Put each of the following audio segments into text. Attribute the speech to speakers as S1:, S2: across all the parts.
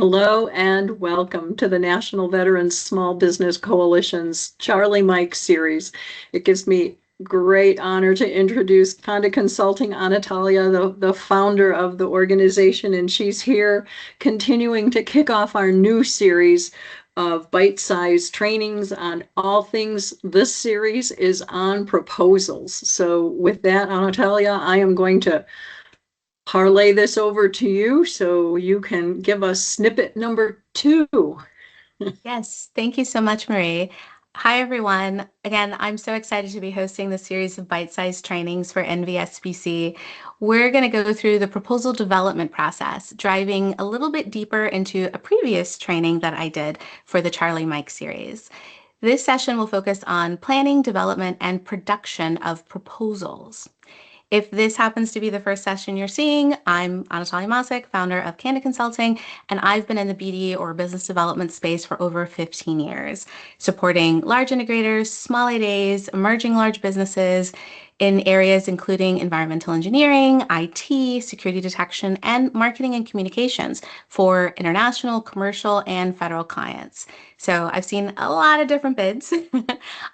S1: Hello and welcome to the National Veterans Small Business Coalition's Charlie Mike series. It gives me great honor to introduce Kanda Consulting Anatalia, the founder of the organization, and she's here continuing to kick off our new series of bite-sized trainings on all things. This series is on proposals. So with that, Anatalia, I am going to parlay this over to you so you can give us snippet number 2.
S2: Yes, thank you so much, Marie. Hi, everyone. Again, I'm so excited to be hosting the series of bite-sized trainings for NVSBC. We're going to go through the proposal development process, driving a little bit deeper into a previous training that I did for the Charlie Mike series. This session will focus on planning, development, and production of proposals. If this happens to be the first session you're seeing, I'm Anatalia Macik, founder of Kanda Consulting, and I've been in the BD or business development space for over 15 years, supporting large integrators, small ADAs, emerging large businesses in areas including environmental engineering, IT, security detection, and marketing and communications for international, commercial, and federal clients. So I've seen a lot of different bids.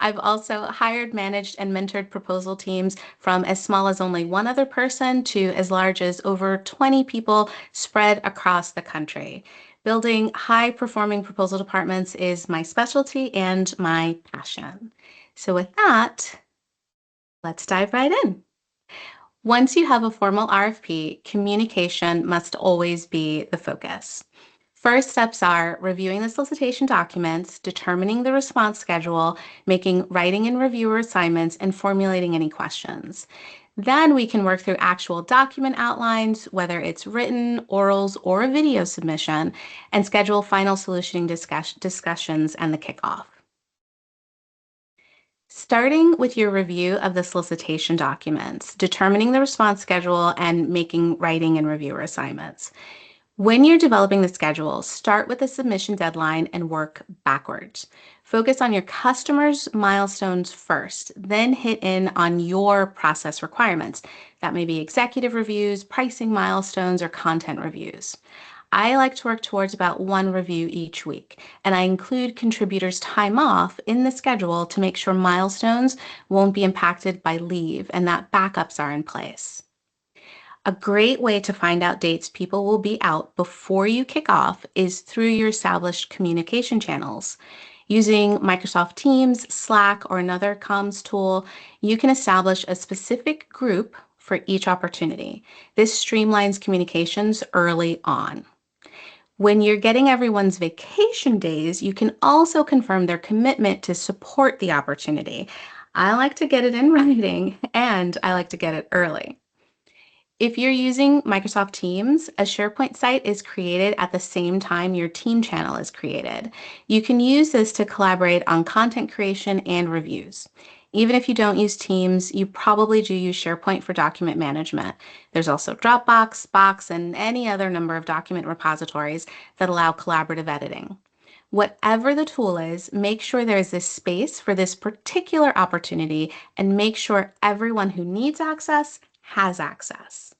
S2: I've also hired, managed, and mentored proposal teams from as small as only one other person to as large as over 20 people spread across the country. Building high-performing proposal departments is my specialty and my passion. So with that, let's dive right in. Once you have a formal RFP, communication must always be the focus. First steps are reviewing the solicitation documents, determining the response schedule, making writing and reviewer assignments, and formulating any questions. Then we can work through actual document outlines, whether it's written, orals, or a video submission, and schedule final solutioning discussions and the kickoff. Starting with your review of the solicitation documents, determining the response schedule, and making writing and reviewer assignments. When you're developing the schedule, start with the submission deadline and work backwards. Focus on your customers' milestones first, then hit in on your process requirements. That may be executive reviews, pricing milestones, or content reviews. I like to work towards about one review each week, and I include contributors' time off in the schedule to make sure milestones won't be impacted by leave and that backups are in place. A great way to find out dates people will be out before you kick off is through your established communication channels. Using Microsoft Teams, Slack, or another comms tool, you can establish a specific group for each opportunity. This streamlines communications early on. When you're getting everyone's vacation days, you can also confirm their commitment to support the opportunity. I like to get it in writing, and I like to get it early. If you're using Microsoft Teams, a SharePoint site is created at the same time your team channel is created. You can use this to collaborate on content creation and reviews. Even if you don't use Teams, you probably do use SharePoint for document management. There's also Dropbox, Box, and any other number of document repositories that allow collaborative editing. Whatever the tool is, make sure there's this space for this particular opportunity and make sure everyone who needs access has access.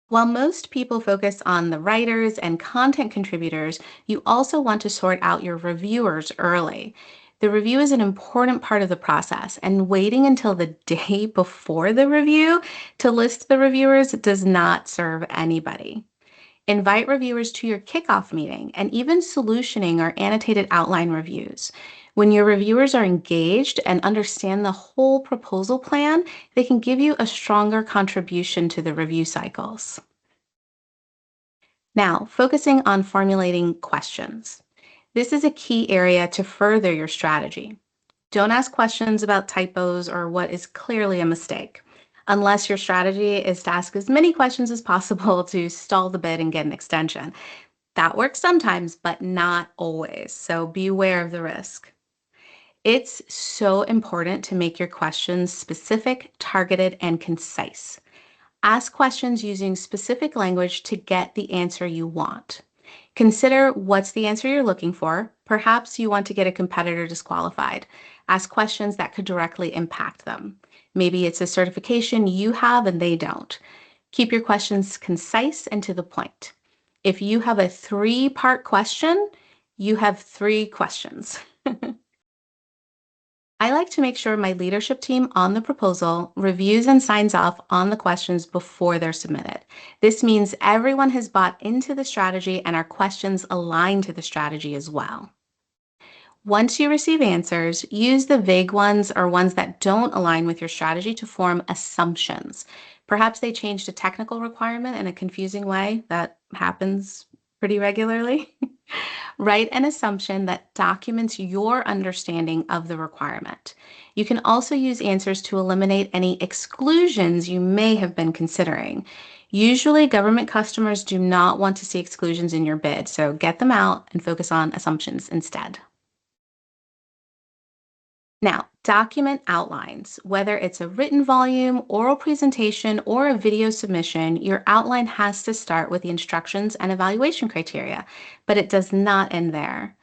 S2: While most people focus on the writers and content contributors, you also want to sort out your reviewers early. The review is an important part of the process, and waiting until the day before the review to list the reviewers does not serve anybody. Invite reviewers to your kickoff meeting and even solutioning or annotated outline reviews. When your reviewers are engaged and understand the whole proposal plan, they can give you a stronger contribution to the review cycles. Now, focusing on formulating questions. This is a key area to further your strategy. Don't ask questions about typos or what is clearly a mistake, unless your strategy is to ask as many questions as possible to stall the bid and get an extension. That works sometimes, but not always, so be aware of the risk. It's so important to make your questions specific, targeted, and concise. Ask questions using specific language to get the answer you want. Consider what's the answer you're looking for. Perhaps you want to get a competitor disqualified. Ask questions that could directly impact them. Maybe it's a certification you have and they don't. Keep your questions concise and to the point. If you have a 3-part question, you have 3 questions. I like to make sure my leadership team on the proposal reviews and signs off on the questions before they're submitted. This means everyone has bought into the strategy and our questions align to the strategy as well. Once you receive answers, use the vague ones or ones that don't align with your strategy to form assumptions. Perhaps they changed a technical requirement in a confusing way. That happens pretty regularly. Write an assumption that documents your understanding of the requirement. You can also use answers to eliminate any exclusions you may have been considering. Usually, government customers do not want to see exclusions in your bid, so get them out and focus on assumptions instead. Now, document outlines. Whether it's a written volume, oral presentation, or a video submission, your outline has to start with the instructions and evaluation criteria, but it does not end there.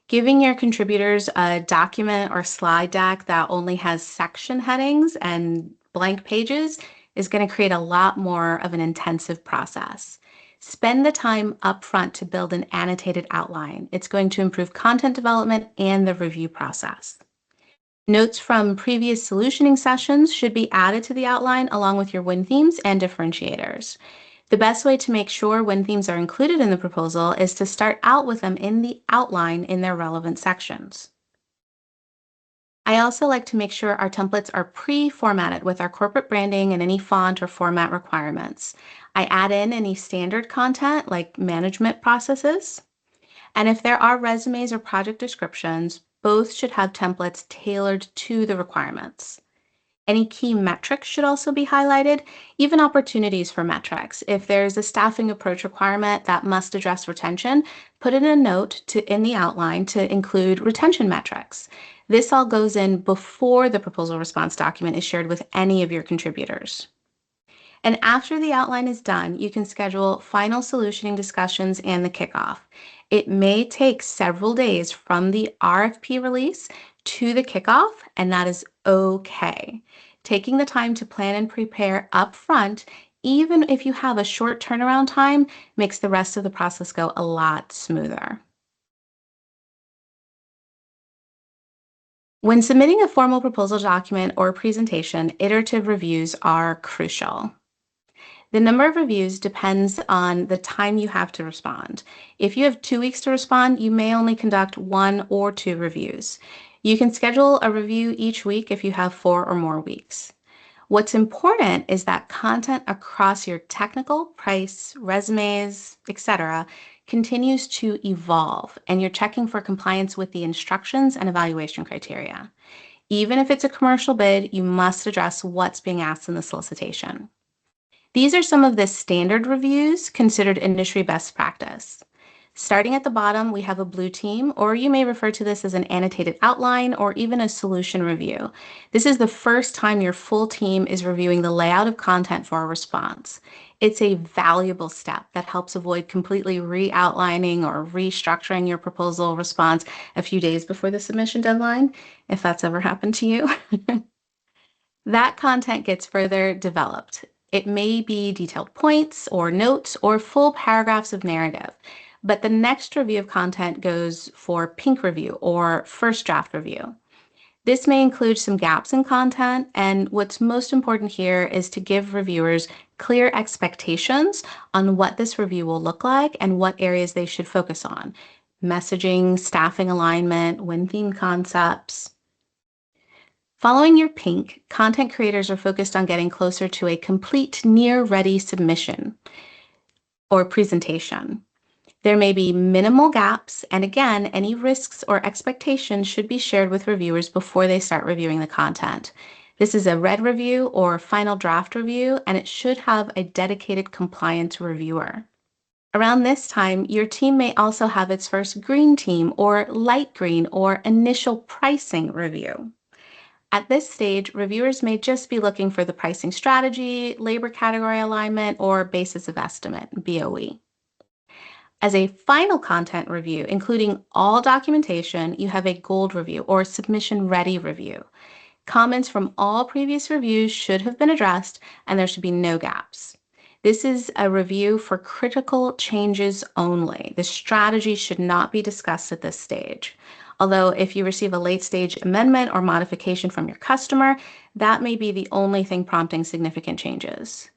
S2: Giving your contributors a document or slide deck that only has section headings and blank pages is going to create a lot more of an intensive process. Spend the time upfront to build an annotated outline. It's going to improve content development and the review process. Notes from previous solutioning sessions should be added to the outline along with your win themes and differentiators. The best way to make sure win themes are included in the proposal is to start out with them in the outline in their relevant sections. I also like to make sure our templates are pre-formatted with our corporate branding and any font or format requirements. I add in any standard content like management processes. And if there are resumes or project descriptions, both should have templates tailored to the requirements. Any key metrics should also be highlighted, even opportunities for metrics. If there's a staffing approach requirement that must address retention, put in a note in the outline to include retention metrics. This all goes in before the proposal response document is shared with any of your contributors. And after the outline is done, you can schedule final solutioning discussions and the kickoff. It may take several days from the RFP release to the kickoff, and that is okay. Taking the time to plan and prepare upfront, even if you have a short turnaround time, makes the rest of the process go a lot smoother. When submitting a formal proposal document or presentation, iterative reviews are crucial. The number of reviews depends on the time you have to respond. If you have 2 weeks to respond, you may only conduct 1 or 2 reviews. You can schedule a review each week if you have 4 or more weeks. What's important is that content across your technical, price, resumes, etc., continues to evolve, and you're checking for compliance with the instructions and evaluation criteria. Even if it's a commercial bid, you must address what's being asked in the solicitation. These are some of the standard reviews considered industry best practice. Starting at the bottom, we have a blue team, or you may refer to this as an annotated outline or even a solution review. This is the first time your full team is reviewing the layout of content for a response. It's a valuable step that helps avoid completely re-outlining or restructuring your proposal response a few days before the submission deadline, if that's ever happened to you. That content gets further developed. It may be detailed points or notes or full paragraphs of narrative, but the next review of content goes for pink review or first draft review. This may include some gaps in content, and what's most important here is to give reviewers clear expectations on what this review will look like and what areas they should focus on: messaging, staffing alignment, win theme concepts. Following your pink, content creators are focused on getting closer to a complete near-ready submission or presentation. There may be minimal gaps, and again, any risks or expectations should be shared with reviewers before they start reviewing the content. This is a red review or final draft review, and it should have a dedicated compliance reviewer. Around this time, your team may also have its first green team or light green or initial pricing review. At this stage, reviewers may just be looking for the pricing strategy, labor category alignment, or basis of estimate, BOE. As a final content review, including all documentation, you have a gold review or submission ready review. Comments from all previous reviews should have been addressed, and there should be no gaps. This is a review for critical changes only. The strategy should not be discussed at this stage. Although if you receive a late-stage amendment or modification from your customer, that may be the only thing prompting significant changes.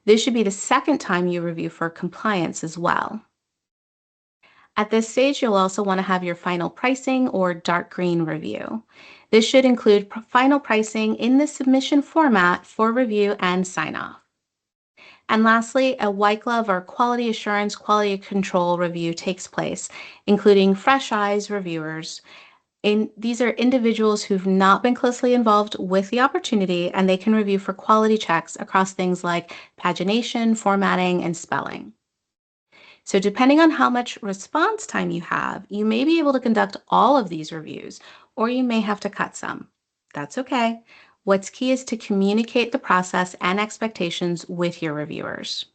S2: This should be the second time you review for compliance as well. At this stage, you'll also want to have your final pricing or dark green review. This should include final pricing in the submission format for review and sign-off. And lastly, a white glove or quality assurance, quality control review takes place, including fresh eyes reviewers. These are individuals who've not been closely involved with the opportunity, and they can review for quality checks across things like pagination, formatting, and spelling. So depending on how much response time you have, you may be able to conduct all of these reviews, or you may have to cut some. That's okay. What's key is to communicate the process and expectations with your reviewers.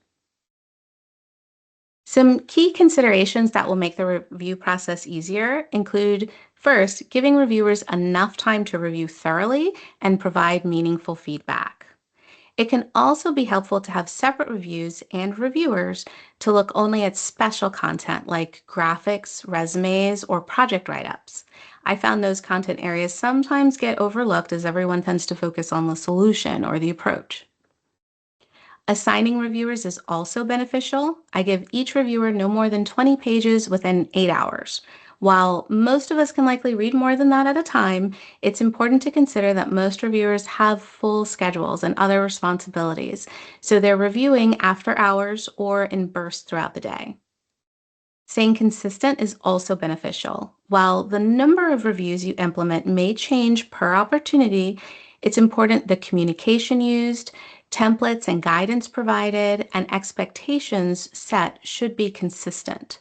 S2: Some key considerations that will make the review process easier include, first, giving reviewers enough time to review thoroughly and provide meaningful feedback. It can also be helpful to have separate reviews and reviewers to look only at special content like graphics, resumes, or project write-ups. I found those content areas sometimes get overlooked as everyone tends to focus on the solution or the approach. Assigning reviewers is also beneficial. I give each reviewer no more than 20 pages within 8 hours. While most of us can likely read more than that at a time, it's important to consider that most reviewers have full schedules and other responsibilities, so they're reviewing after hours or in bursts throughout the day. Staying consistent is also beneficial. While the number of reviews you implement may change per opportunity, it's important the communication used, templates and guidance provided, and expectations set should be consistent.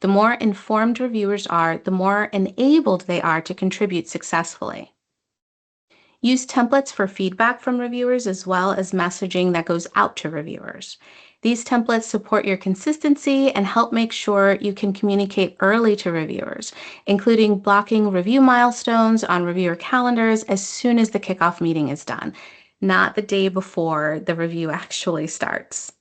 S2: The more informed reviewers are, the more enabled they are to contribute successfully. Use templates for feedback from reviewers as well as messaging that goes out to reviewers. These templates support your consistency and help make sure you can communicate early to reviewers, including blocking review milestones on reviewer calendars as soon as the kickoff meeting is done, not the day before the review actually starts.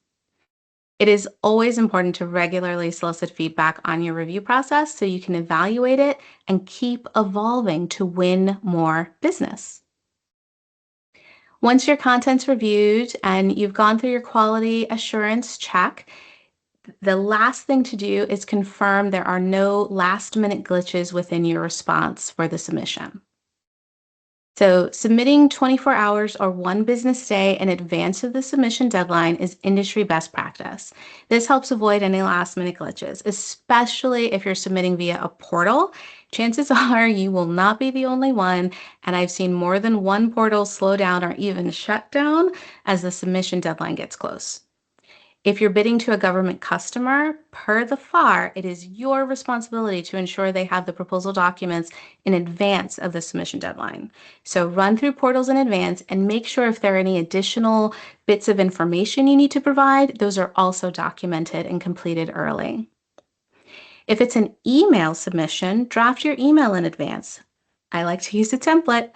S2: It is always important to regularly solicit feedback on your review process so you can evaluate it and keep evolving to win more business. Once your content's reviewed and you've gone through your quality assurance check, the last thing to do is confirm there are no last-minute glitches within your response for the submission. So submitting 24 hours or 1 business day in advance of the submission deadline is industry best practice. This helps avoid any last-minute glitches, especially if you're submitting via a portal. Chances are you will not be the only one, and I've seen more than one portal slow down or even shut down as the submission deadline gets close. If you're bidding to a government customer, per the FAR, it is your responsibility to ensure they have the proposal documents in advance of the submission deadline. So run through portals in advance and make sure if there are any additional bits of information you need to provide, those are also documented and completed early. If it's an email submission, draft your email in advance. I like to use a template,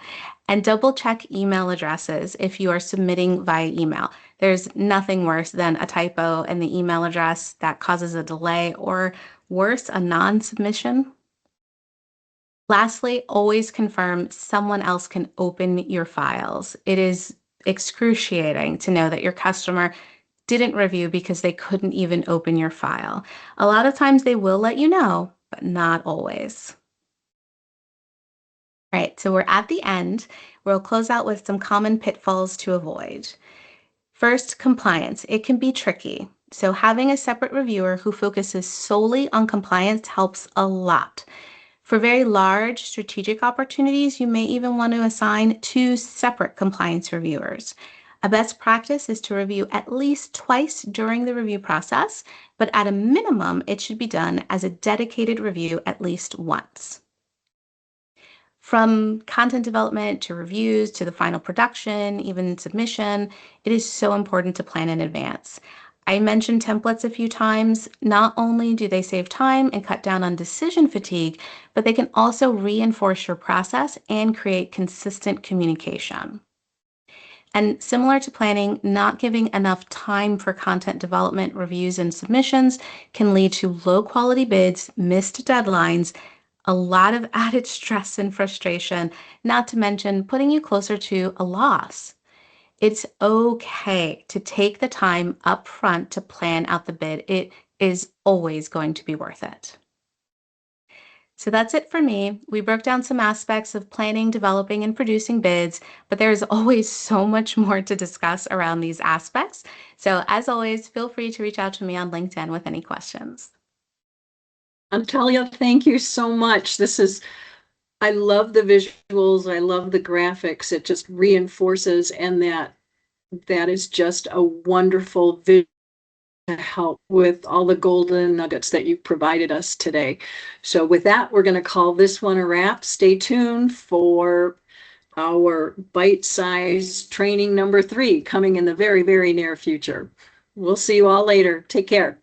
S2: and double check email addresses if you are submitting via email. There's nothing worse than a typo in the email address that causes a delay or worse, a non-submission. Lastly, always confirm someone else can open your files. It is excruciating to know that your customer didn't review because they couldn't even open your file. A lot of times they will let you know, but not always. All right, so we're at the end. We'll close out with some common pitfalls to avoid. First, compliance. It can be tricky. So having a separate reviewer who focuses solely on compliance helps a lot. For very large strategic opportunities, you may even want to assign 2 separate compliance reviewers. A best practice is to review at least twice during the review process, but at a minimum, it should be done as a dedicated review at least once. From content development to reviews to the final production, even submission, it is so important to plan in advance. I mentioned templates a few times. Not only do they save time and cut down on decision fatigue, but they can also reinforce your process and create consistent communication. And similar to planning, not giving enough time for content development, reviews, and submissions can lead to low quality bids, missed deadlines, a lot of added stress and frustration, not to mention putting you closer to a loss. It's okay to take the time up front to plan out the bid. It is always going to be worth it. So that's it for me. We broke down some aspects of planning, developing, and producing bids, but there's always so much more to discuss around these aspects. So as always, feel free to reach out to me on LinkedIn with any questions.
S1: Anatalia, thank you so much. I love the visuals. I love the graphics. It just reinforces, and that is just a wonderful visual to help with all the golden nuggets that you provided us today. So with that, we're going to call this one a wrap. Stay tuned for our bite-sized training number 3 coming in the very, very near future. We'll see you all later. Take care.